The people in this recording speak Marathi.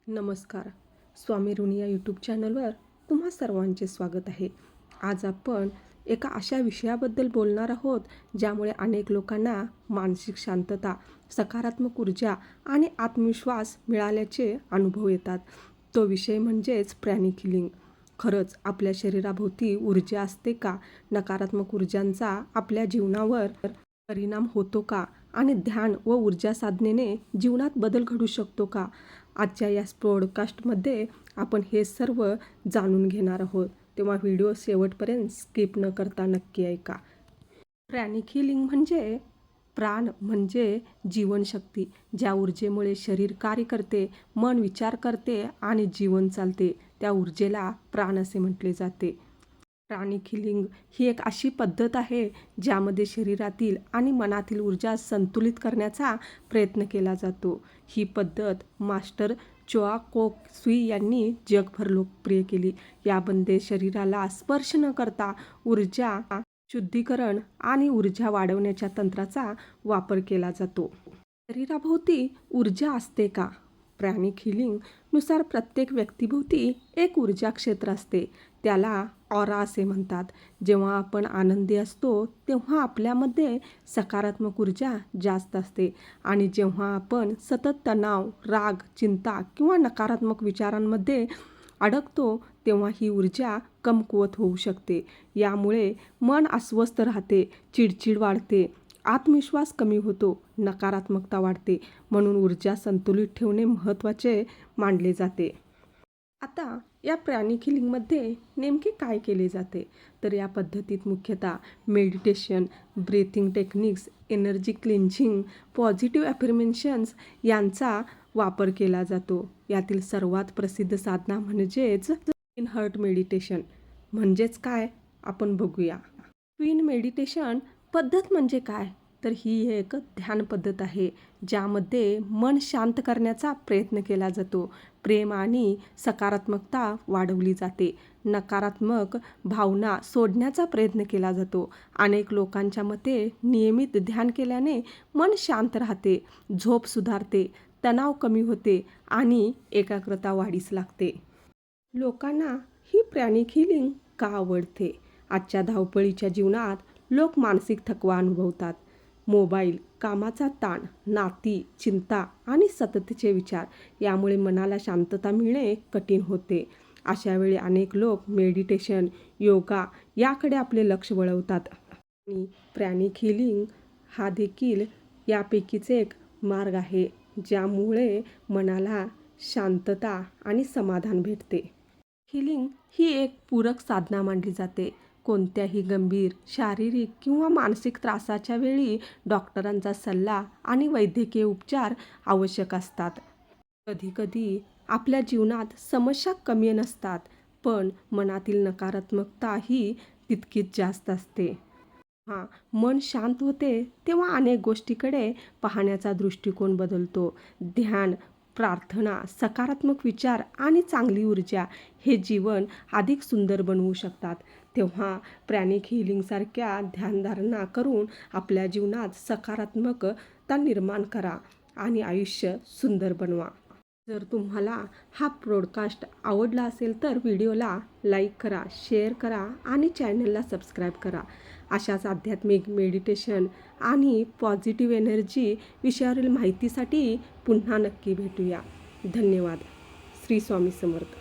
नमस्कार. स्वामी ऋणी या यूट्यूब चॅनलवर तुम्हा सर्वांचे स्वागत आहे. आज आपण एका अशा विषयाबद्दल बोलणार आहोत ज्यामुळे अनेक लोकांना मानसिक शांतता, सकारात्मक ऊर्जा आणि आत्मविश्वास मिळाल्याचे अनुभव येतात. तो विषय म्हणजेच प्रॅनिक हिलिंग. खरंच आपल्या शरीराभोवती ऊर्जा असते का? नकारात्मक ऊर्जांचा आपल्या जीवनावर परिणाम होतो का? आणि ध्यान व ऊर्जा साधनेने जीवनात बदल घडू शकतो का? आजच्या या पॉडकास्टमध्ये आपण हे सर्व जाणून घेणार आहोत. तेव्हा व्हिडिओ शेवटपर्यंत स्किप न करता नक्की ऐका. प्रॅनिक हिलिंग म्हणजे प्राण म्हणजे जीवनशक्ती, ज्या ऊर्जेमुळे शरीर कार्य करते, मन विचार करते आणि जीवन चालते, त्या ऊर्जेला प्राण असे म्हटले जाते. प्राणिक हिलिंग ही एक अशी पद्धत आहे ज्यामध्ये शरीरातील आणि मनातील ऊर्जा संतुलित करण्याचा प्रयत्न केला जातो. ही पद्धत मास्टर चोआ कोक सुई यांनी जगभर लोकप्रिय केली. यामध्ये शरीराला स्पर्श न करता ऊर्जा शुद्धीकरण आणि ऊर्जा वाढवण्याच्या तंत्राचा वापर केला जातो. शरीराभोवती ऊर्जा असते का? प्रॅनिक हिलिंग नुसार प्रत्येक व्यक्तीभोवती एक ऊर्जा क्षेत्र असते. त्याला ऑरा असे म्हणतात. जेव्हा आपण आनंदी असतो तेव्हा आपल्यामध्ये सकारात्मक ऊर्जा जास्त असते आणि जेव्हा आपण सतत तणाव, राग, चिंता किंवा नकारात्मक विचारांमध्ये अडकतो तेव्हा ही ऊर्जा कमकुवत होऊ शकते. यामुळे मन अस्वस्थ राहते, चिडचिड वाढते, आत्मविश्वास कमी होतो, नकारात्मकता वाढते. म्हणून ऊर्जा संतुलित ठेवणे महत्त्वाचे मानले जाते. आता या प्रॅनिक हिलिंगमध्ये नेमके काय केले जाते? तर या पद्धतीत मुख्यतः meditation, breathing techniques, energy cleansing, positive affirmations यांचा वापर केला जातो. यातील सर्वात प्रसिद्ध साधना म्हणजेच ट्विन हार्ट मेडिटेशन. म्हणजेच काय आपण बघूया. ट्विन मेडिटेशन पद्धत म्हणजे काय? तर ही एक ध्यान पद्धत आहे ज्यामध्ये मन शांत करण्याचा प्रयत्न केला जातो. प्रेम आणि सकारात्मकता वाढवली जाते. नकारात्मक भावना सोडण्याचा प्रयत्न केला जातो. अनेक लोकांच्या मते नियमित ध्यान केल्याने मन शांत राहते, झोप सुधारते, तणाव कमी होते आणि एकाग्रता वाढीस लागते. लोकांना ही प्रॅनिक हिलिंग का आवडते? आजच्या धावपळीच्या जीवनात लोक मानसिक थकवा अनुभवतात. मोबाईल, कामाचा ताण, नाती, चिंता आणि सततचे विचार यामुळे मनाला शांतता मिळणे कठीण होते. अशा वेळी अनेक लोक मेडिटेशन, योगा याकडे आपले लक्ष वळवतात. आणि प्रॅनिक हिलिंग हा देखील यापैकीच एक मार्ग आहे ज्यामुळे मनाला शांतता आणि समाधान भेटते. हिलिंग ही एक पूरक साधना मानली जाते. कोणत्याही गंभीर शारीरिक किंवा मानसिक त्रासाच्या वेळी डॉक्टरांचा सल्ला आणि वैद्यकीय उपचार आवश्यक असतात. कधीकधी आपल्या जीवनात समस्या कमी नसतात, पण मनातील नकारात्मकता ही तितकीच जास्त असते. मन शांत होते तेव्हा अनेक गोष्टीकडे पाहण्याचा दृष्टिकोन बदलतो. ध्यान, प्रार्थना, सकारात्मक विचार आणि चांगली ऊर्जा हे जीवन अधिक सुंदर बनवू शकतात. तेव्हा प्रॅनिक हिलिंगसारख्या ध्यानधारणा करून आपल्या जीवनात सकारात्मकता निर्माण करा आणि आयुष्य सुंदर बनवा. जर तुम्हाला हा पॉडकास्ट आवडला असेल तर व्हिडिओला लाईक करा, शेअर करा आणि चॅनलला सबस्क्राईब करा. अशाच आध्यात्मिक, मेडिटेशन आणि पॉझिटिव्ह एनर्जी विषयावरील माहितीसाठी पुन्हा नक्की भेटूया. धन्यवाद. श्री स्वामी समर्थ.